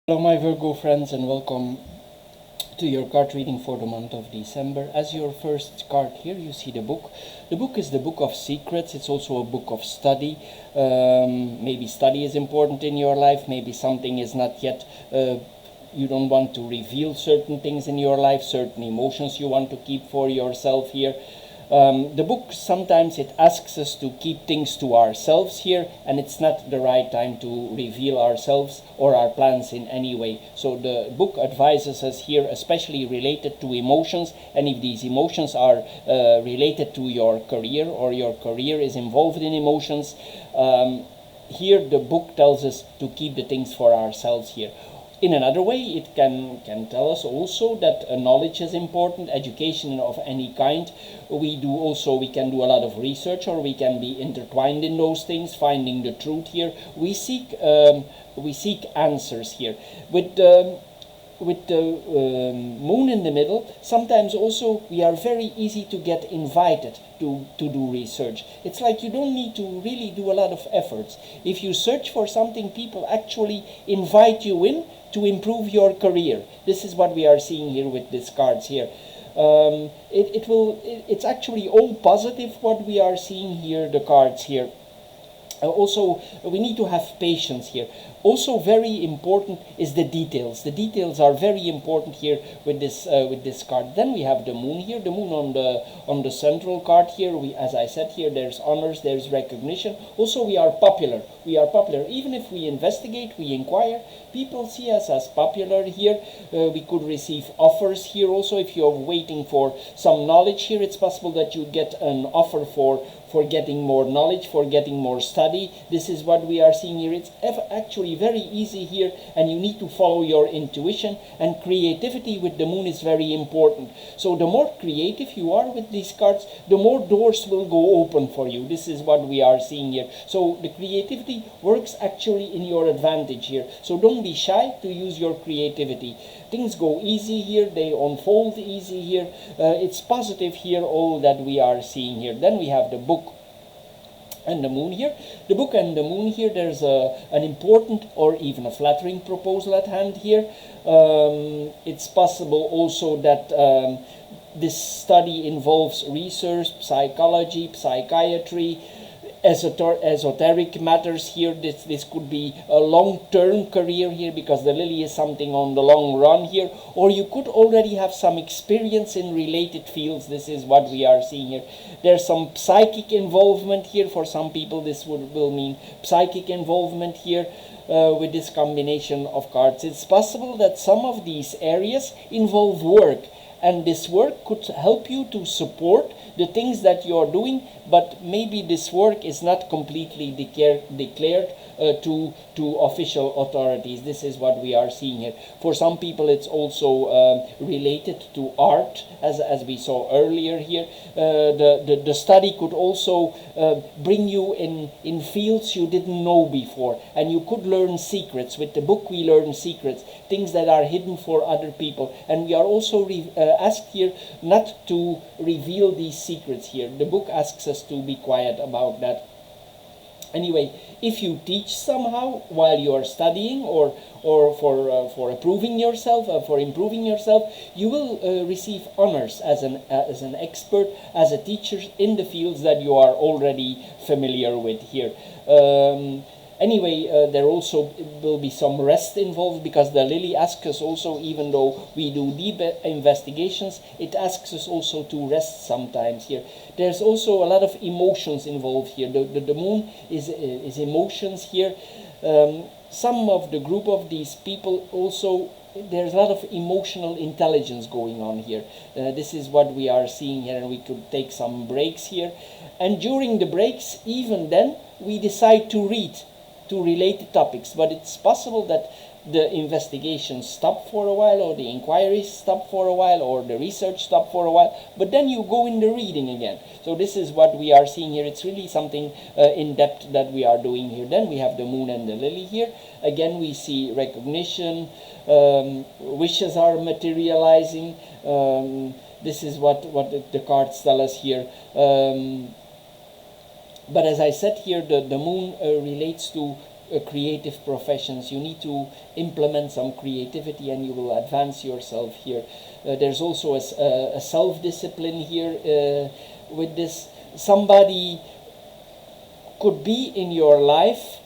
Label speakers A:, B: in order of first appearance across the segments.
A: Hello, my Virgo friends, and welcome to your card reading for the month of December. As your first card here, you see the book. The book is the book of secrets. It's also a book of study. Maybe study is important in your life. Maybe something is not yet. You don't want to reveal certain things in your life, certain emotions you want to keep for yourself here. The book sometimes it asks us to keep things to ourselves here, and it's not the right time to reveal ourselves or our plans in any way. So the book advises us here, especially related to emotions, and if these emotions are related to your career or your career is involved in emotions, here the book tells us to keep the things for ourselves here. In another way, it can tell us also that knowledge is important, education of any kind. We can do a lot of research, or we can be intertwined in those things, finding the truth here. We seek answers here. With the moon in the middle, sometimes also we are very easy to get invited to do research. It's like you don't need to really do a lot of efforts. If you search for something, people actually invite you in to improve your career. This is what we are seeing here with these cards here. It's actually all positive what we are seeing here, the cards here. Also, we need to have patience here. Also, very important is the details. The details are very important here with this card. Then we have the moon here. The moon on the central card here. As I said here, there's honors, there's recognition. Also, we are popular. We are popular. Even if we investigate, we inquire, people see us as popular here. We could receive offers here. Also, if you're waiting for some knowledge here, it's possible that you get an offer for getting more knowledge, for getting more study. This is what we are seeing here. It's actually very easy here, and you need to follow your intuition, and creativity with the moon is very important. So the more creative you are with these cards, the more doors will go open for you. This is what we are seeing here. So the creativity works actually in your advantage here. So don't be shy to use your creativity. Things go easy here, they unfold easy here. It's positive here, all that we are seeing here. Then we have the book and the moon here. The book and the moon here, there's an important or even a flattering proposal at hand here. It's possible also that this study involves research, psychology, psychiatry, esoteric matters here. This could be a long-term career here, because the lily is something on the long run here, or you could already have some experience in related fields. This is what we are seeing here. There's some psychic involvement here. For some people this will mean psychic involvement here. With this combination of cards, it's possible that some of these areas involve work, and this work could help you to support the things that you're doing, but maybe this work is not completely declared to official authorities. This is what we are seeing here. For some people, it's also related to art, as we saw earlier here. The study could also bring you in fields you didn't know before, and you could learn secrets. With the book, we learn secrets, things that are hidden for other people, and we are also asked here not to reveal these secrets here. The book asks us to be quiet about that. Anyway, if you teach somehow while you are studying, or for improving yourself, you will receive honors as an expert, as a teacher in the fields that you are already familiar with here. Anyway, there also will be some rest involved, because the lily asks us also, even though we do deep investigations, it asks us also to rest sometimes here. There's also a lot of emotions involved here. The moon is emotions here. Some of the group of these people also, there's a lot of emotional intelligence going on here. This is what we are seeing here, and we could take some breaks here. And during the breaks, even then, we decide to read to related topics, but it's possible that the investigations stop for a while, or the inquiries stop for a while, or the research stop for a while, but then you go in the reading again. So this is what we are seeing here. It's really something in depth that we are doing here. Then we have the moon and the lily here. Again, we see recognition, wishes are materializing. This is what the cards tell us here. But as I said here, the moon relates to creative professions. You need to implement some creativity and you will advance yourself here. There's also a self-discipline here with this. Somebody could be in your life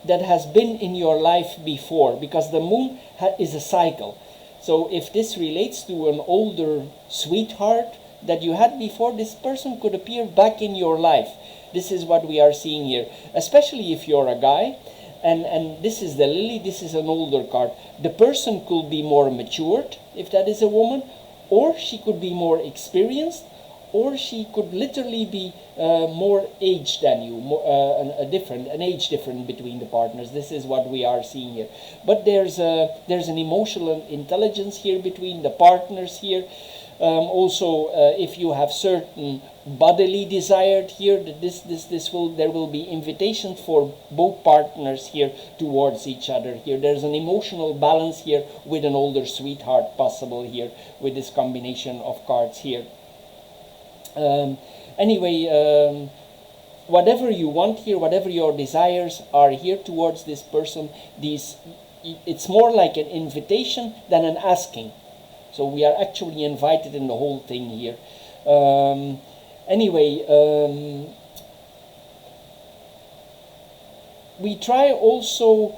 A: that has been in your life before, because the moon is a cycle. So if this relates to an older sweetheart that you had before, this person could appear back in your life. This is what we are seeing here, especially if you're a guy. And this is the lily, this is an older card. The person could be more matured, if that is a woman, or she could be more experienced, or she could literally be more aged than you, an age difference between the partners. This is what we are seeing here. But there's an emotional intelligence here between the partners here. Also, if you have certain bodily desired here, there will be invitation for both partners here towards each other here. There's an emotional balance here with an older sweetheart possible here with this combination of cards here. Anyway, whatever you want here, whatever your desires are here towards this person, it's more like an invitation than an asking. So we are actually invited in the whole thing here. We try also,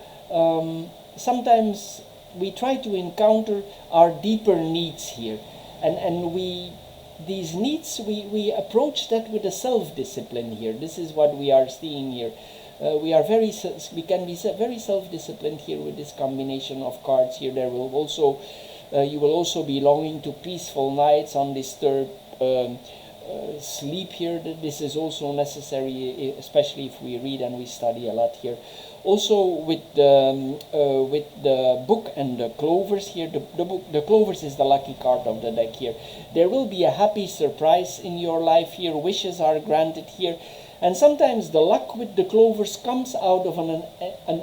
A: sometimes we try to encounter our deeper needs here. And these needs, we approach that with a self-discipline here. This is what we are seeing here. We can be very self-disciplined here with this combination of cards here. There will also, you will also be longing to peaceful nights, undisturbed sleep here. This is also necessary, especially if we read and we study a lot here. Also with the book and the clovers here, the clovers is the lucky card of the deck here. There will be a happy surprise in your life here. Wishes are granted here. And sometimes the luck with the clovers comes out of an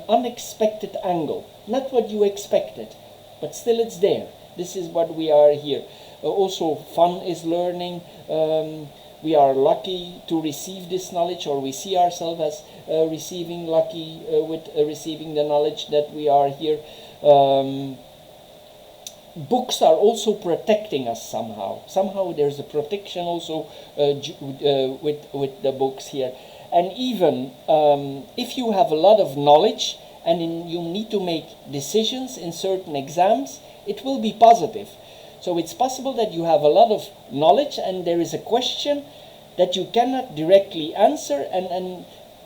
A: unexpected angle. Not what you expected, but still it's there. This is what we are here. Also, fun is learning. We are lucky to receive this knowledge, or we see ourselves as receiving lucky with receiving the knowledge that we are here. Books are also protecting us somehow. Somehow there's a protection also with the books here. And even if you have a lot of knowledge and you need to make decisions in certain exams, it will be positive. So it's possible that you have a lot of knowledge and there is a question that you cannot directly answer, and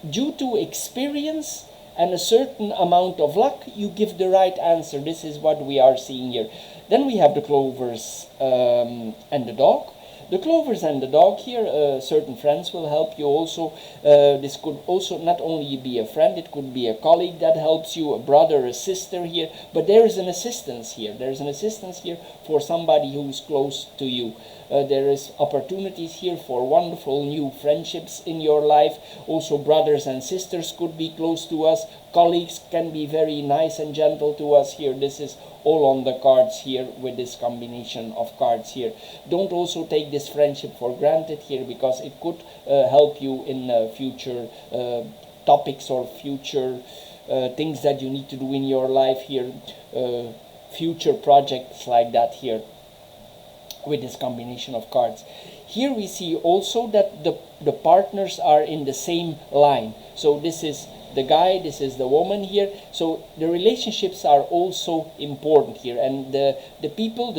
A: due to experience and a certain amount of luck, you give the right answer. This is what we are seeing here. Then we have the clovers and the dog. The clovers and the dog here, certain friends will help you also. This could also not only be a friend, it could be a colleague that helps you, a brother, a sister here. But there is an assistance here. There is an assistance here for somebody who is close to you. There is opportunities here for wonderful new friendships in your life. Also, brothers and sisters could be close to us. Colleagues can be very nice and gentle to us here. This is all on the cards here with this combination of cards here. Don't also take this friendship for granted here, because it could help you in future topics or future things that you need to do in your life here, future projects like that here with this combination of cards. Here we see also that the partners are in the same line. So this is the guy, this is the woman here. So the relationships are also important here, and the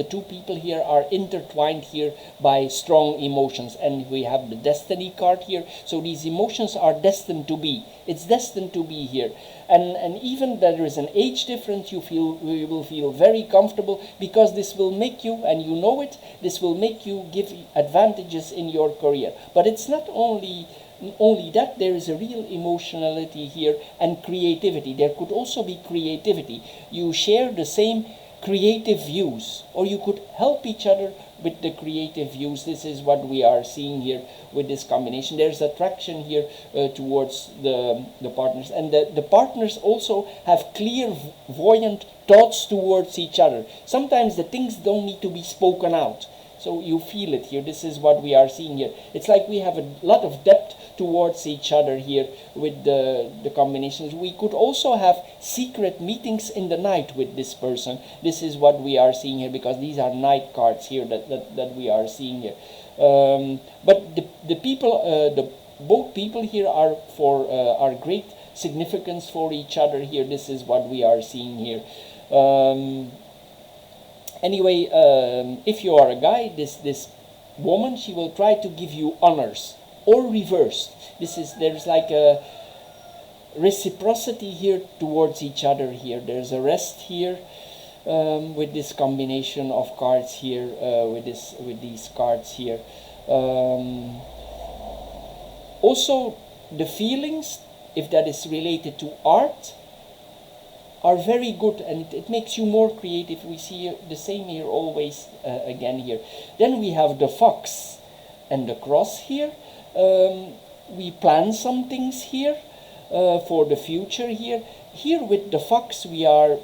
A: two people here are intertwined here by strong emotions. And we have the destiny card here. So these emotions are destined to be. It's destined to be here. And even there is an age difference, you will feel very comfortable, because this will make you, and you know it, this will make you give advantages in your career. But it's not only that, there is a real emotionality here and creativity. There could also be creativity. You share the same creative views, or you could help each other with the creative views. This is what we are seeing here with this combination. There's attraction here towards the partners, and the partners also have clear, voyant thoughts towards each other. Sometimes the things don't need to be spoken out, so you feel it here. This is what we are seeing here. It's like we have a lot of depth towards each other here with the combinations. We could also have secret meetings in the night with this person. This is what we are seeing here, because these are night cards here that we are seeing here. But the people, both people here are great significance for each other here. This is what we are seeing here. Anyway, if you are a guy, this woman, she will try to give you honors, or reversed. There's like a reciprocity here towards each other here. There's a rest here with this combination of cards here, with these cards here. Also, the feelings, if that is related to art, are very good, and it makes you more creative. We see the same here always again here. Then we have the fox and the cross here. We plan some things here for the future here. Here with the fox we are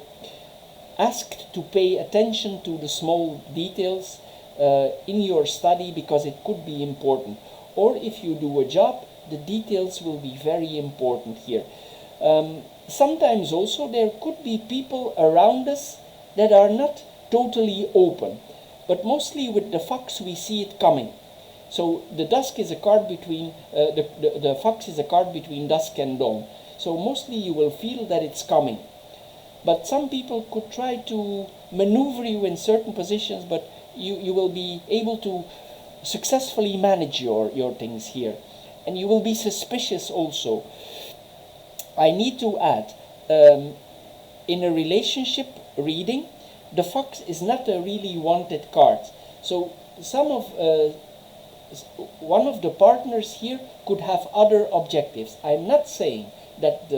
A: asked to pay attention to the small details in your study, because it could be important. Or if you do a job, the details will be very important here. Sometimes also there could be people around us that are not totally open, but mostly with the fox we see it coming. So the dusk is a card between the fox is a card between dusk and dawn. So mostly you will feel that it's coming, but some people could try to maneuver you in certain positions, but you will be able to successfully manage your things here, and you will be suspicious also. I need to add, in a relationship reading, the fox is not a really wanted card. So one of the partners here could have other objectives. I'm not saying that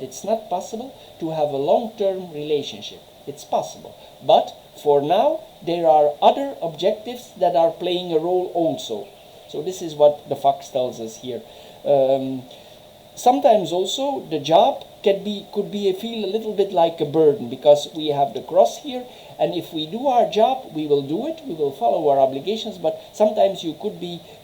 A: it's not possible to have a long-term relationship. It's possible, but for now there are other objectives that are playing a role also. So this is what the fox tells us here. Sometimes also the job could feel a little bit like a burden, because we have the cross here, and if we do our job, we will do it, we will follow our obligations, but sometimes you could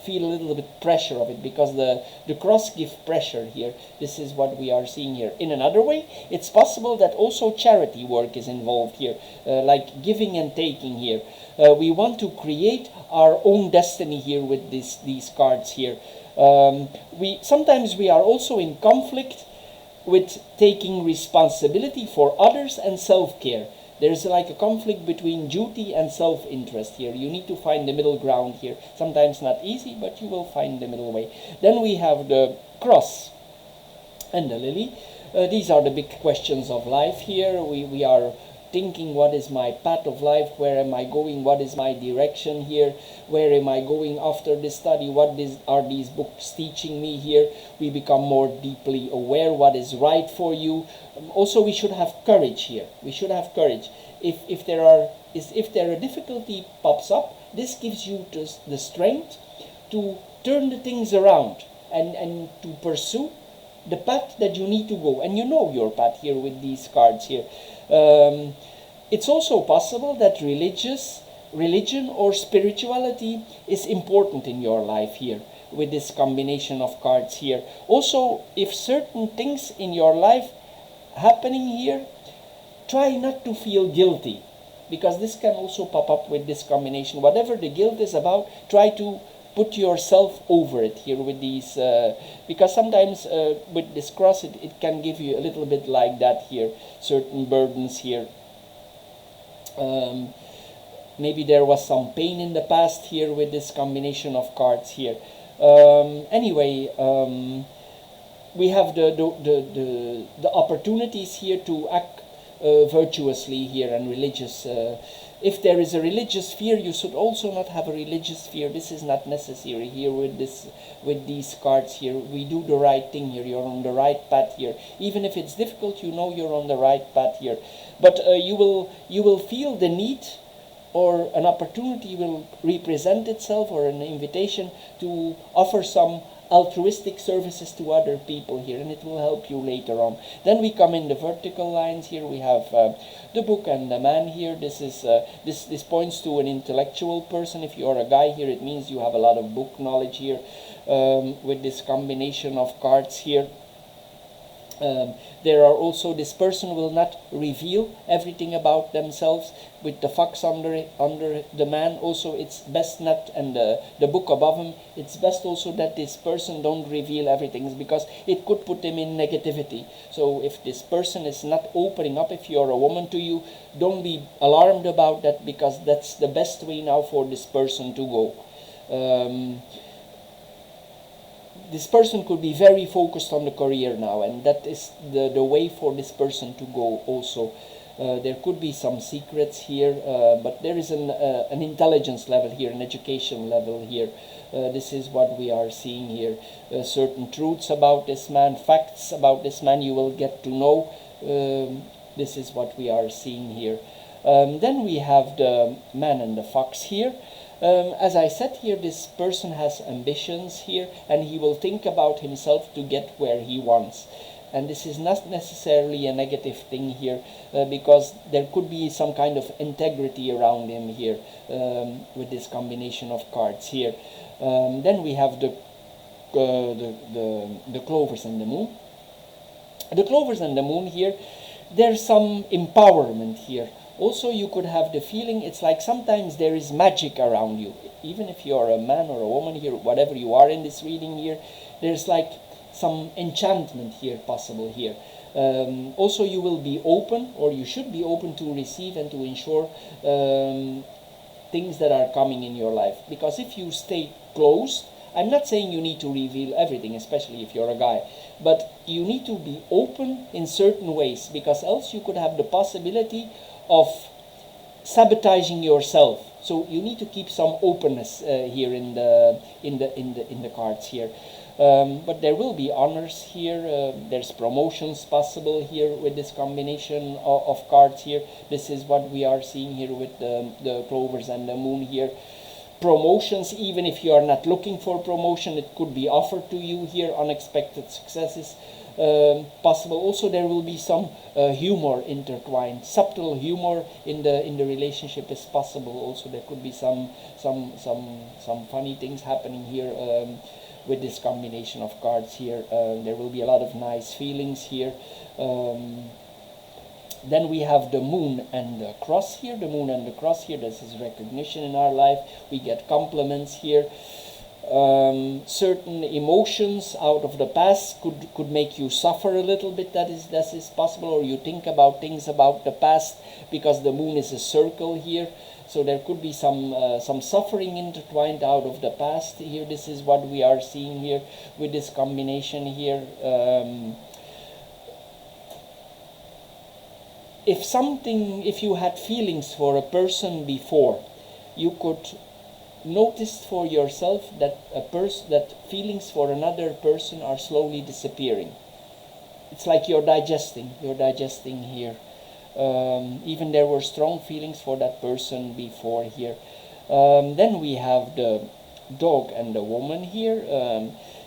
A: feel a little bit pressure of it, because the cross gives pressure here. This is what we are seeing here. In another way, it's possible that also charity work is involved here, like giving and taking here. We want to create our own destiny here with these cards here. Sometimes we are also in conflict with taking responsibility for others and self-care. There's like a conflict between duty and self-interest here. You need to find the middle ground here. Sometimes not easy, but you will find the middle way. Then we have the cross and the lily. These are the big questions of life here. We are thinking, what is my path of life? Where am I going? What is my direction here? Where am I going after this study? What are these books teaching me here? We become more deeply aware what is right for you. Also, we should have courage here. We should have courage. If there a difficulty pops up, this gives you the strength to turn the things around and to pursue the path that you need to go. And you know your path here with these cards here. It's also possible that religion or spirituality is important in your life here with this combination of cards here. Also, if certain things in your life happening here, try not to feel guilty, because this can also pop up with this combination. Whatever the guilt is about, try to put yourself over it here with these, because sometimes with this cross it can give you a little bit like that here, certain burdens here. Maybe there was some pain in the past here with this combination of cards here. Anyway, we have the opportunities here to act virtuously here and religious. If there is a religious fear, you should also not have a religious fear. This is not necessary here with these cards here. We do the right thing here. You're on the right path here. Even if it's difficult, you know you're on the right path here. But you will feel the need, or an opportunity will represent itself, or an invitation to offer some altruistic services to other people here, and it will help you later on. Then we come in the vertical lines here. We have the book and the man here. This is this points to an intellectual person. If you are a guy here, it means you have a lot of book knowledge here. With this combination of cards here. There are also, this person will not reveal everything about themselves. With the fox under the man, also it's best not, and the book above him, it's best also that this person don't reveal everything, because it could put him in negativity. So if this person is not opening up, if you're a woman to you, don't be alarmed about that, because that's the best way now for this person to go. This person could be very focused on the career now, and that is the way for this person to go also. There could be some secrets here, but there is an intelligence level here, an education level here. This is what we are seeing here. Certain truths about this man, facts about this man you will get to know. This is what we are seeing here. Then we have the man and the fox here. As I said here, this person has ambitions here, and he will think about himself to get where he wants. And this is not necessarily a negative thing here, because there could be some kind of integrity around him here, with this combination of cards here. Then we have the clovers and the moon. The clovers and the moon here, there's some empowerment here. Also, you could have the feeling, it's like sometimes there is magic around you. Even if you're a man or a woman here, whatever you are in this reading here, there's like some enchantment here possible here. Also, you will be open, or you should be open to receive and to ensure things that are coming in your life. Because if you stay closed, I'm not saying you need to reveal everything, especially if you're a guy, but you need to be open in certain ways, because else you could have the possibility of sabotaging yourself. So you need to keep some openness here in the cards here. But there will be honors here. There's promotions possible here with this combination of cards here. This is what we are seeing here with the clovers and the moon here. Promotions, even if you are not looking for promotion, it could be offered to you here. Unexpected successes possible. Also, there will be some humor intertwined. Subtle humor in the relationship is possible. Also, there could be some funny things happening here with this combination of cards here. There will be a lot of nice feelings here. Then we have the moon and the cross here. The moon and the cross here, this is recognition in our life. We get compliments here. Certain emotions out of the past could make you suffer a little bit. That is possible. Or you think about things about the past, because the moon is a circle here. So there could be some suffering intertwined out of the past here. This is what we are seeing here with this combination here. If you had feelings for a person before, you could notice for yourself that that feelings for another person are slowly disappearing. It's like you're digesting here. Even there were strong feelings for that person before here. Then we have the dog and the woman here.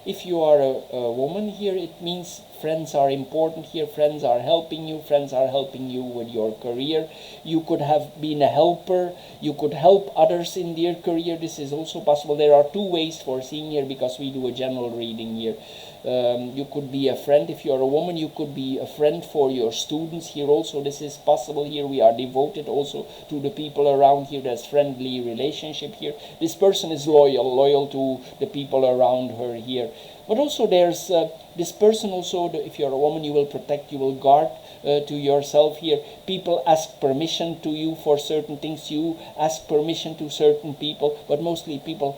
A: If you are a woman here, it means friends are important here. Friends are helping you. Friends are helping you with your career. You could have been a helper. You could help others in their career. This is also possible. There are two ways for seeing here, because we do a general reading here. You could be a friend. If you are a woman, you could be a friend for your students here also. This is possible here. We are devoted also to the people around here. There's friendly relationship here. This person is loyal to the people around her here. But also there's this person also, if you're a woman, you will protect, you will guard to yourself here. People ask permission to you for certain things. You ask permission to certain people, but mostly people,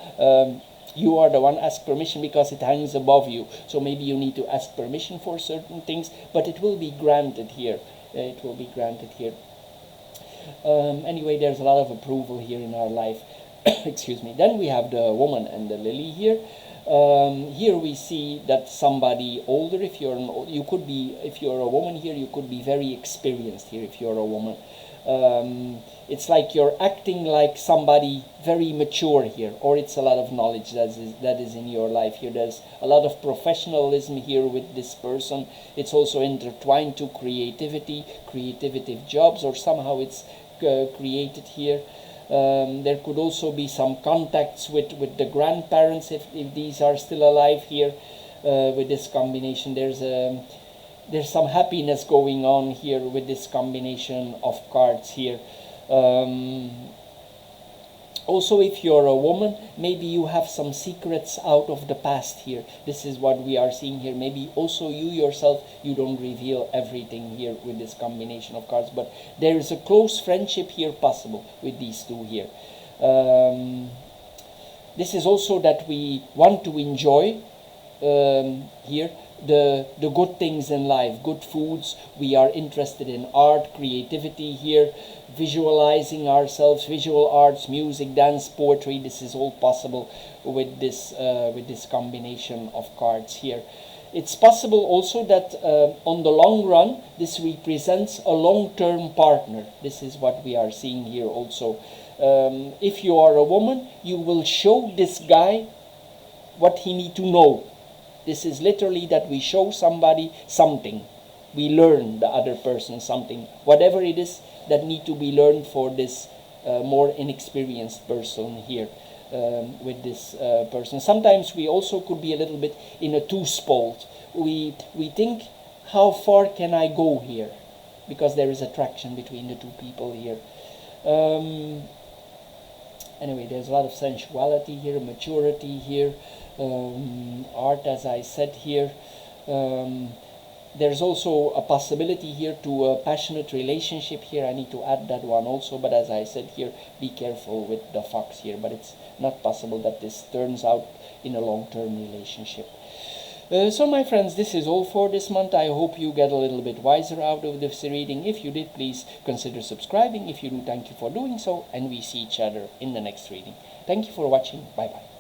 A: you are the one ask permission because it hangs above you. So maybe you need to ask permission for certain things, but it will be granted here. It will be granted here. Anyway, there's a lot of approval here in our life. Excuse me. Then we have the woman and the lily here. Here we see that somebody older, if you're a woman here, you could be very experienced here if you're a woman. it's like you're acting like somebody very mature here, or it's a lot of knowledge that is in your life here. There's a lot of professionalism here with this person. It's also intertwined to creativity, creative jobs, or somehow it's created here. There could also be some contacts with the grandparents if these are still alive here. With this combination, there's some happiness going on here with this combination of cards here. Also, if you're a woman, maybe you have some secrets out of the past here. This is what we are seeing here. Maybe also you yourself, you don't reveal everything here with this combination of cards, but there is a close friendship here possible with these two here. This is also that we want to enjoy here the good things in life, good foods. We are interested in art, creativity here, visualizing ourselves, visual arts, music, dance, poetry. This is all possible with this combination of cards here. It's possible also that on the long run, this represents a long-term partner. This is what we are seeing here also. If you are a woman, you will show this guy what he need to know. This is literally that we show somebody something. We learn the other person something. Whatever it is that need to be learned for this more inexperienced person here with this person. Sometimes we also could be a little bit in a two-spalt. We think, how far can I go here? Because there is attraction between the two people here. Anyway, there's a lot of sensuality here, maturity here. Art, as I said here. There's also a possibility here to a passionate relationship here. I need to add that one also, but as I said here, be careful with the fox here, but it's not possible that this turns out in a long-term relationship. So my friends, this is all for this month. I hope you get a little bit wiser out of this reading. If you did, please consider subscribing. If you do, thank you for doing so, and we see each other in the next reading. Thank you for watching. Bye-bye.